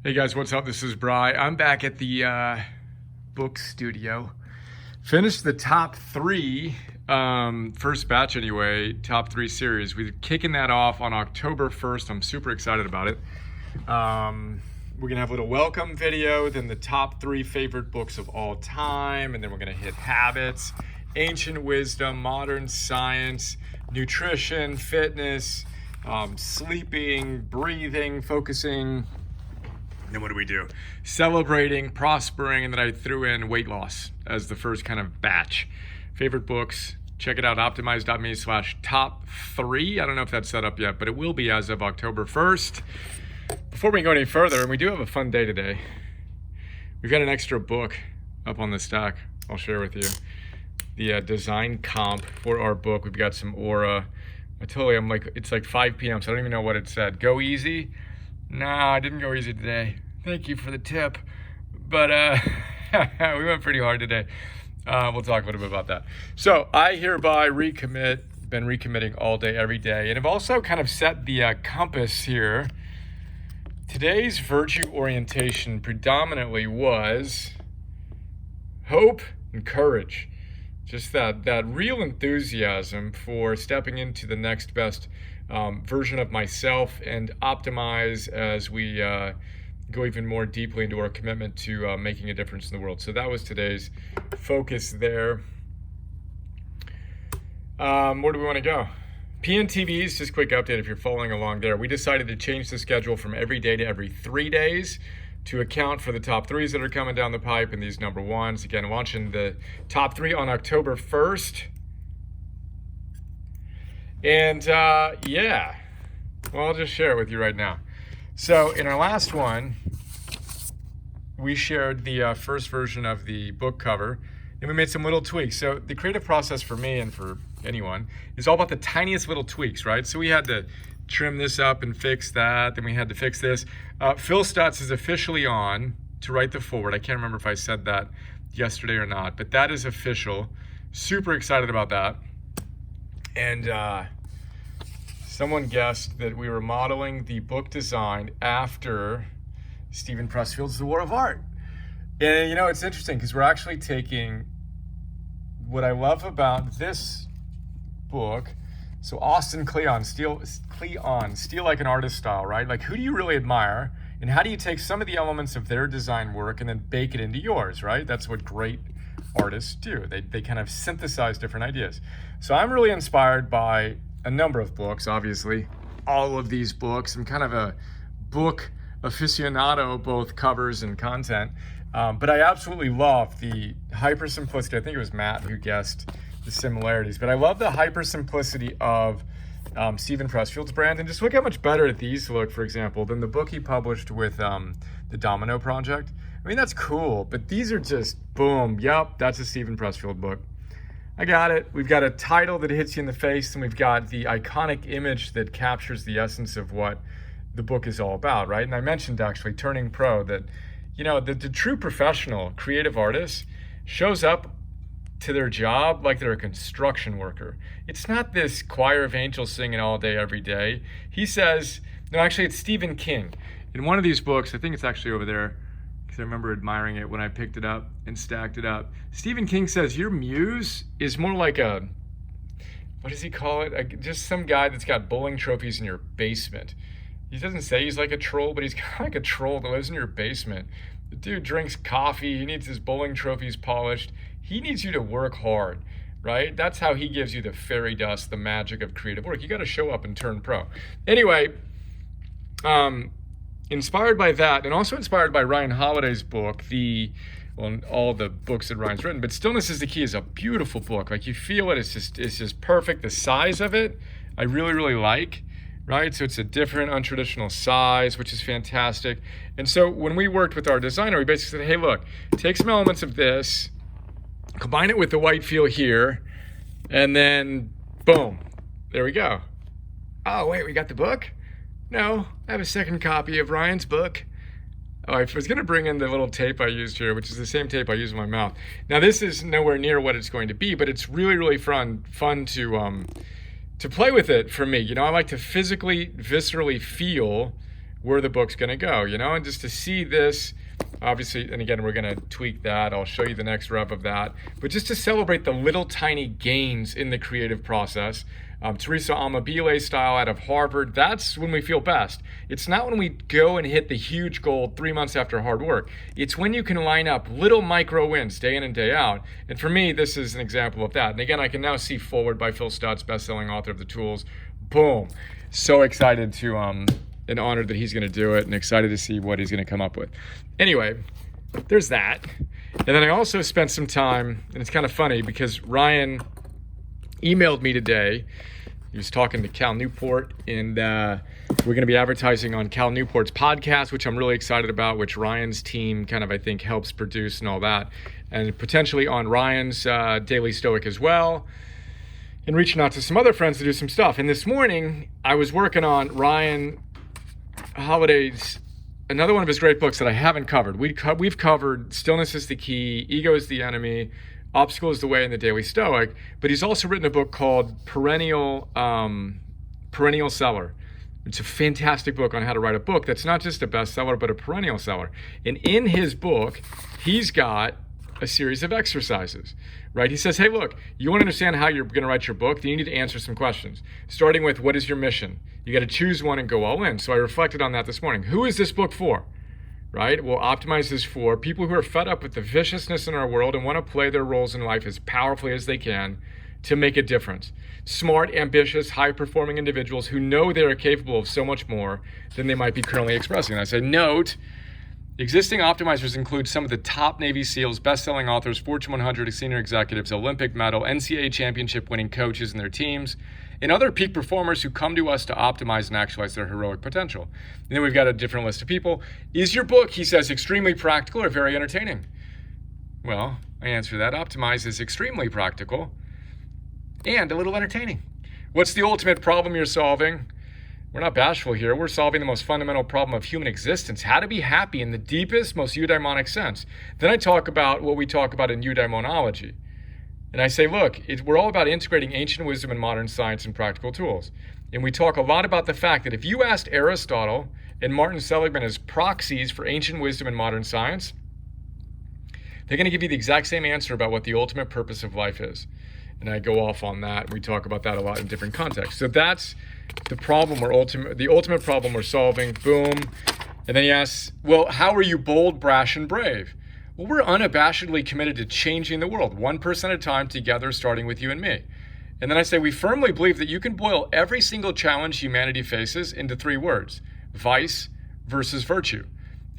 Hey guys, what's up? This is Bry. I'm back at the book studio. Finished the top three, first batch anyway, top three series. We're kicking that off on October 1st. I'm super excited about it. We're gonna have a little welcome video, then the top three favorite books of all time, and then we're gonna hit habits, ancient wisdom, modern science, nutrition, fitness, sleeping, breathing, focusing. And then what do? Celebrating, prospering, and then I threw in weight loss as the first kind of batch. Favorite books, check it out, optimize.me/top three. I don't know if that's set up yet, but it will be as of October 1st. Before we go any further, and we do have a fun day today, we've got an extra book up on the stack I'll share with you. The design comp for our book. We've got some Aura. It's like 5 p.m., so I don't even know what it said. Go easy? Nah, I didn't go easy today. Thank you for the tip. But we went pretty hard today. We'll talk a little bit about that. So I hereby recommit, been recommitting all day, every day. And I've also kind of set the compass here. Today's virtue orientation predominantly was hope and courage. Just that real enthusiasm for stepping into the next best version of myself and optimize as we go even more deeply into our commitment to making a difference in the world. So that was today's focus there. Where do we want to go? PNTVs, just a quick update if you're following along there. We decided to change the schedule from every day to every 3 days to account for the top threes that are coming down the pipe and these number ones. Again, launching the top three on October 1st. And yeah, well, I'll just share it with you right now. So in our last one, we shared the first version of the book cover, and we made some little tweaks. So the creative process for me and for anyone is all about the tiniest little tweaks, right? So we had to trim this up and fix that, then we had to fix this. Phil Stutz is officially on to write the foreword. I can't remember if I said that yesterday or not, but that is official. Super excited about that. And someone guessed that we were modeling the book design after Stephen Pressfield's The War of Art. And you know, it's interesting because we're actually taking what I love about this book. So Austin Kleon, Steal Like an Artist style, right? Like, who do you really admire? And how do you take some of the elements of their design work and then bake it into yours, right? That's what great artists do. They kind of synthesize different ideas. So I'm really inspired by a number of books, obviously. All of these books. I'm kind of a book aficionado, both covers and content. But I absolutely love the hyper simplicity. I think it was Matt who guessed the similarities, but I love the hyper simplicity of Stephen Pressfield's brand. And just look how much better these look, for example, than the book he published with the Domino Project. I mean, that's cool, but these are just boom. Yep, that's a Stephen Pressfield book. I got it. We've got a title that hits you in the face, and we've got the iconic image that captures the essence of what the book is all about, right? And I mentioned actually Turning Pro that, you know, the true professional creative artist shows up to their job like they're a construction worker. It's not this choir of angels singing all day, every day. He says, no, actually it's Stephen King. In one of these books, I think it's actually over there, because I remember admiring it when I picked it up and stacked it up. Stephen King says, your muse is more like a, what does he call it? Just some guy that's got bowling trophies in your basement. He doesn't say he's like a troll, but he's kind of like a troll that lives in your basement. The dude drinks coffee, he needs his bowling trophies polished. He needs you to work hard, right? That's how he gives you the fairy dust, the magic of creative work. You got to show up and turn pro. Anyway, inspired by that, and also inspired by Ryan Holiday's book, all the books that Ryan's written, but Stillness is the Key is a beautiful book. Like, you feel it, it's just perfect. The size of it, I really, really like, right? So it's a different, untraditional size, which is fantastic. And so when we worked with our designer, we basically said, hey, look, take some elements of this, combine it with the white feel here, and then boom, there we go. Oh, wait, we got the book? No, I have a second copy of Ryan's book. Oh, I was gonna bring in the little tape I used here, which is the same tape I use in my mouth. Now this is nowhere near what it's going to be, but it's really, really fun to play with it for me. You know, I like to physically, viscerally feel where the book's going to go, and just to see this, obviously, and again, we're going to tweak that. I'll show you the next rev of that. But just to celebrate the little tiny gains in the creative process. Teresa Amabile style out of Harvard, that's when we feel best. It's not when we go and hit the huge goal 3 months after hard work. It's when you can line up little micro wins day in and day out. And for me, this is an example of that. And again, I can now see Forward by Phil Stutz, best-selling author of The Tools. Boom. So excited to, and honored that he's going to do it, and excited to see what he's going to come up with. Anyway, there's that. And then I also spent some time, and it's kind of funny because Ryan emailed me today. He was talking to Cal Newport, and we're going to be advertising on Cal Newport's podcast, which I'm really excited about, which Ryan's team kind of, I think, helps produce and all that, and potentially on Ryan's Daily Stoic as well, and reaching out to some other friends to do some stuff. And this morning, I was working on Ryan Holiday's, another one of his great books that I haven't covered. We've covered Stillness is the Key, Ego is the Enemy, Obstacle is the Way, and the Daily Stoic, but he's also written a book called Perennial Seller. It's a fantastic book on how to write a book that's not just a bestseller, but a perennial seller. And in his book, he's got a series of exercises, right? He says, hey, look, you want to understand how you're going to write your book, then you need to answer some questions, starting with, what is your mission? You got to choose one and go all in. So I reflected on that this morning. Who is this book for? Right? Well, Optimize is for people who are fed up with the viciousness in our world and want to play their roles in life as powerfully as they can to make a difference. Smart, ambitious, high-performing individuals who know they are capable of so much more than they might be currently expressing. And I say, note, existing optimizers include some of the top Navy SEALs, best-selling authors, Fortune 100 senior executives, Olympic medal, NCAA championship-winning coaches and their teams, and other peak performers who come to us to optimize and actualize their heroic potential. And then we've got a different list of people. Is your book, he says, extremely practical or very entertaining? Well, I answer that. Optimize is extremely practical and a little entertaining. What's the ultimate problem you're solving? We're not bashful here. We're solving the most fundamental problem of human existence, how to be happy in the deepest, most eudaimonic sense. Then I talk about what we talk about in eudaimonology. And I say, look, we're all about integrating ancient wisdom and modern science and practical tools. And we talk a lot about the fact that if you asked Aristotle and Martin Seligman as proxies for ancient wisdom and modern science, they're going to give you the exact same answer about what the ultimate purpose of life is. And I go off on that. We talk about that a lot in different contexts. So that's the problem the ultimate problem we're solving. Boom. And then he asks, well, how are you bold, brash, and brave? Well, we're unabashedly committed to changing the world, 1% at a time, together, starting with you and me. And then I say, we firmly believe that you can boil every single challenge humanity faces into 3 words: vice versus virtue.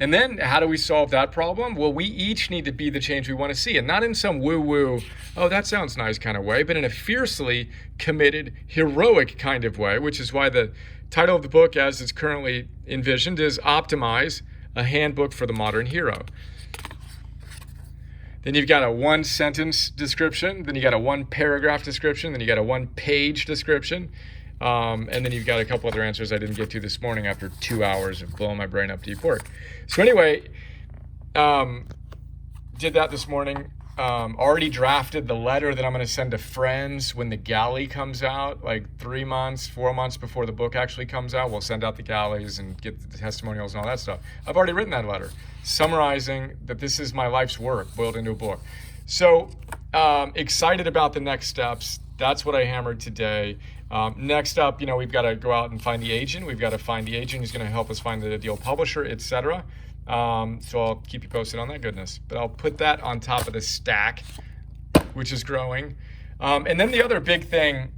And then how do we solve that problem? Well, we each need to be the change we want to see, and not in some woo-woo, oh, that sounds nice kind of way, but in a fiercely committed, heroic kind of way, which is why the title of the book, as it's currently envisioned, is Optimize, a Handbook for the Modern Hero. Then you've got a 1-sentence description, then you got a 1-paragraph description, then you got a 1-page description, and then you've got a couple other answers I didn't get to this morning after 2 hours of blowing my brain up deep work. So anyway, did that this morning. Already drafted the letter that I'm going to send to friends when the galley comes out, like 3 months, 4 months before the book actually comes out. We'll send out the galleys and get the testimonials and all that stuff. I've already written that letter, summarizing that this is my life's work boiled into a book. So excited about the next steps. That's what I hammered today. Next up, we've got to go out and find the agent. We've got to find the agent who's going to help us find the ideal publisher, etc. So I'll keep you posted on that goodness. But I'll put that on top of the stack, which is growing. And then the other big thing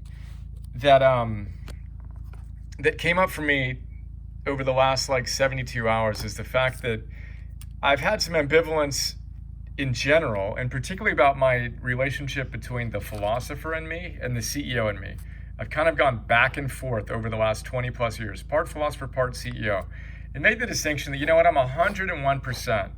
that that came up for me over the last 72 hours is the fact that I've had some ambivalence in general, and particularly about my relationship between the philosopher in me and the CEO in me. I've kind of gone back and forth over the last 20 plus years, part philosopher, part CEO, and made the distinction that, I'm 101%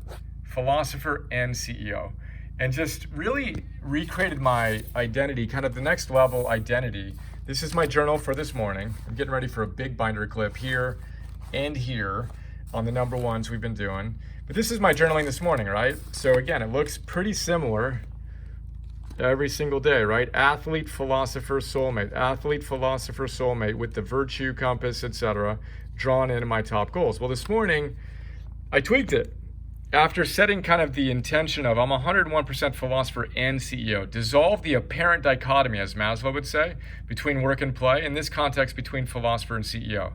philosopher and CEO, and just really recreated my identity, kind of the next level identity. This is my journal for this morning. I'm getting ready for a big binder clip here and here on the number ones we've been doing. But this is my journaling this morning, right? So again, it looks pretty similar every single day, right? Athlete, philosopher, soulmate. Athlete, philosopher, soulmate with the virtue compass, etc. drawn into my top goals. Well, this morning, I tweaked it. After setting kind of the intention of I'm 101% philosopher and CEO, dissolve the apparent dichotomy, as Maslow would say, between work and play, in this context between philosopher and CEO.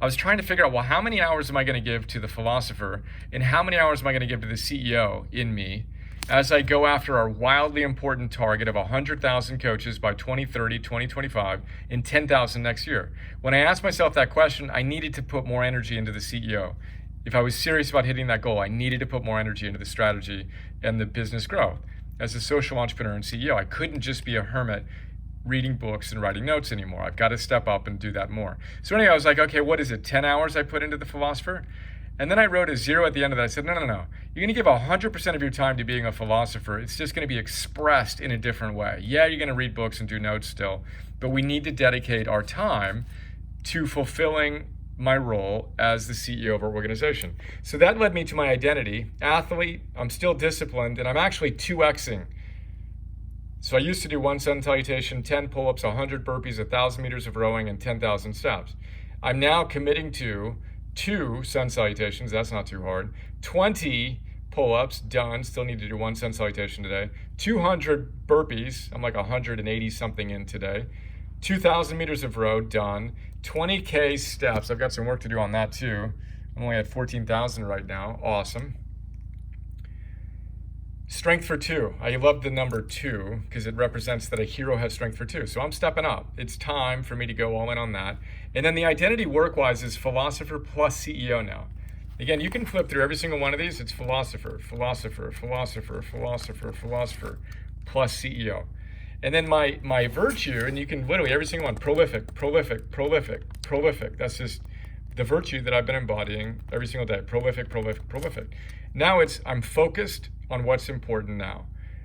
I was trying to figure out, well, how many hours am I going to give to the philosopher and how many hours am I going to give to the CEO in me as I go after our wildly important target of 100,000 coaches by 2030, 2025, and 10,000 next year. When I asked myself that question, I needed to put more energy into the CEO. If I was serious about hitting that goal, I needed to put more energy into the strategy and the business growth. As a social entrepreneur and CEO, I couldn't just be a hermit reading books and writing notes anymore. I've got to step up and do that more. So anyway, I was like, okay, what is it, 10 hours I put into the philosopher? And then I wrote a 0 at the end of that. I said, no. You're going to give 100% of your time to being a philosopher. It's just going to be expressed in a different way. Yeah, you're going to read books and do notes still, but we need to dedicate our time to fulfilling my role as the CEO of our organization. So that led me to my identity. Athlete, I'm still disciplined, and I'm actually 2Xing. So I used to do 1 sun salutation, 10 pull-ups, 100 burpees, 1,000 meters of rowing, and 10,000 steps. I'm now committing to 2 sun salutations, that's not too hard, 20 pull-ups, done, still need to do 1 sun salutation today, 200 burpees, I'm like 180 something in today, 2,000 meters of row, done, 20K steps, I've got some work to do on that too. I'm only at 14,000 right now, awesome. Strength for 2, I love the number 2 because it represents that a hero has strength for 2. So I'm stepping up. It's time for me to go all in on that. And then the identity work-wise is philosopher plus CEO now. Again, you can flip through every single one of these. It's philosopher, philosopher, philosopher, philosopher, philosopher, plus CEO. And then my virtue, and you can literally every single one, prolific, prolific, prolific, prolific. That's just the virtue that I've been embodying every single day. Prolific, prolific, prolific. Now I'm focused on what's important now,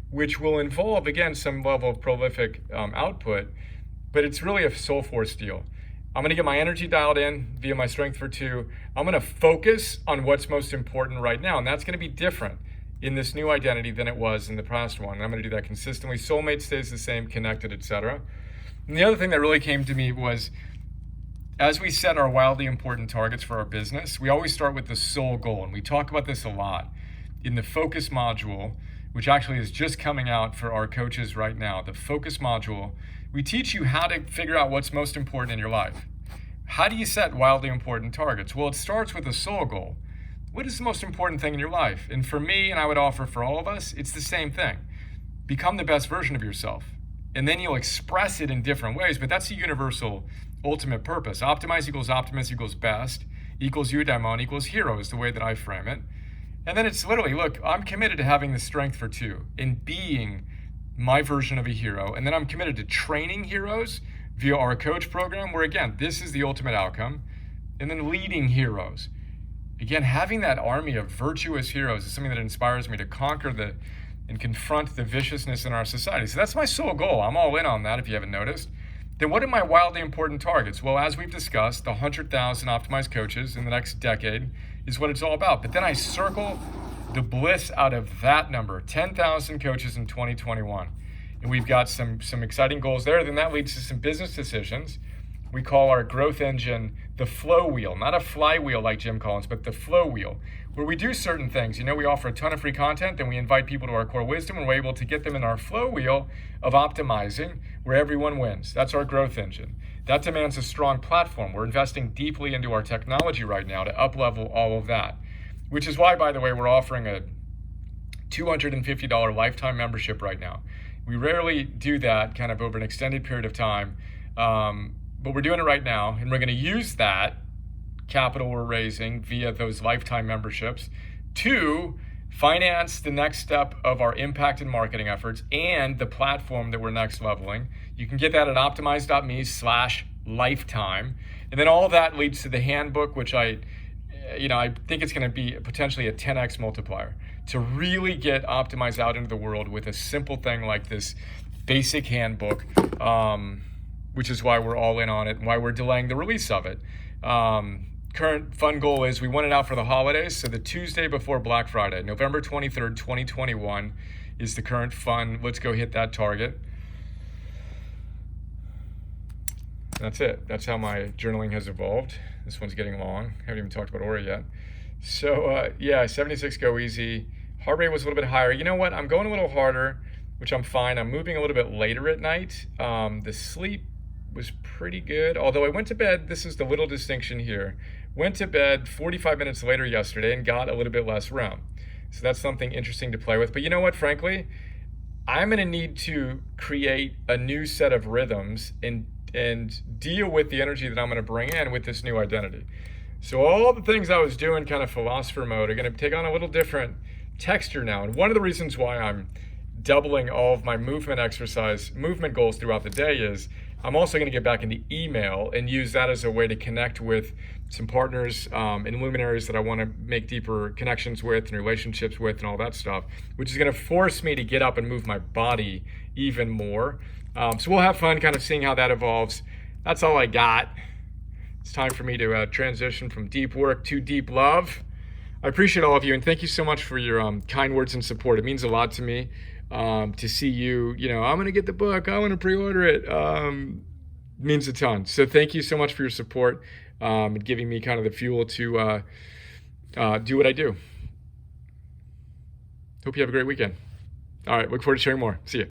which will involve, again, some level of prolific output, but it's really a soul force deal. I'm going to get my energy dialed in via my strength for 2. I'm going to focus on what's most important right now, and that's going to be different in this new identity than it was in the past one. And I'm going to do that consistently. Soulmate stays the same, connected, etc. And the other thing that really came to me was, as we set our wildly important targets for our business, we always start with the soul goal. And we talk about this a lot in the focus module, which actually is just coming out for our coaches right now. The focus module, we teach you how to figure out what's most important in your life. How do you set wildly important targets? Well, it starts with a soul goal. What is the most important thing in your life? And for me, and I would offer for all of us, it's the same thing. Become the best version of yourself. And then you'll express it in different ways, but that's the universal ultimate purpose. Optimize equals optimist equals best equals eudaimon equals hero is the way that I frame it. And then it's literally, look, I'm committed to having the strength for 2 and being my version of a hero. And then I'm committed to training heroes via our coach program, where again, this is the ultimate outcome. And then leading heroes. Again, having that army of virtuous heroes is something that inspires me to conquer and confront the viciousness in our society. So that's my sole goal. I'm all in on that, if you haven't noticed. Then what are my wildly important targets? Well, as we've discussed, the 100,000 optimized coaches in the next decade is what it's all about. But then I circle the bliss out of that number, 10,000 coaches in 2021. And we've got some exciting goals there. Then that leads to some business decisions. We call our growth engine the flow wheel, not a flywheel like Jim Collins, but the flow wheel, where we do certain things. You know, we offer a ton of free content, then we invite people to our core wisdom, and we're able to get them in our flow wheel of optimizing, where everyone wins. That's our growth engine. That demands a strong platform. We're investing deeply into our technology right now to up-level all of that, which is why, by the way, we're offering a $250 lifetime membership right now. We rarely do that kind of over an extended period of time, but we're doing it right now, and we're going to use that capital we're raising via those lifetime memberships to finance the next step of our impact and marketing efforts and the platform that we're next leveling. You can get that at optimize.me/lifetime. And then all that leads to the handbook, which I think it's going to be potentially a 10x multiplier to really get Optimize out into the world with a simple thing like this basic handbook, which is why we're all in on it and why we're delaying the release of it. Current fun goal is we want it out for the holidays, so the Tuesday before Black Friday, November 23rd, 2021 is the current fun. Let's go hit that target. That's it. That's how my journaling has evolved. This one's getting long. I haven't even talked about Aura yet. So yeah, 76 go easy. Heart rate was a little bit higher. You know what? I'm going a little harder, which I'm fine. I'm moving a little bit later at night. The sleep was pretty good. Although I went to bed, this is the little distinction here. Went to bed 45 minutes later yesterday and got a little bit less REM. So that's something interesting to play with. But you know what, frankly? I'm going to need to create a new set of rhythms and deal with the energy that I'm going to bring in with this new identity. So all the things I was doing kind of philosopher mode are going to take on a little different texture now. And one of the reasons why I'm doubling all of my movement goals throughout the day is I'm also going to get back into email and use that as a way to connect with some partners and luminaries that I want to make deeper connections with and relationships with and all that stuff, which is going to force me to get up and move my body even more. So we'll have fun kind of seeing how that evolves. That's all I got. It's time for me to transition from deep work to deep love. I appreciate all of you, and thank you so much for your kind words and support. It means a lot to me to see you, I'm going to get the book, I want to pre-order it. Means a ton. So thank you so much for your support and giving me kind of the fuel to do what I do. Hope you have a great weekend. All right, look forward to sharing more. See you.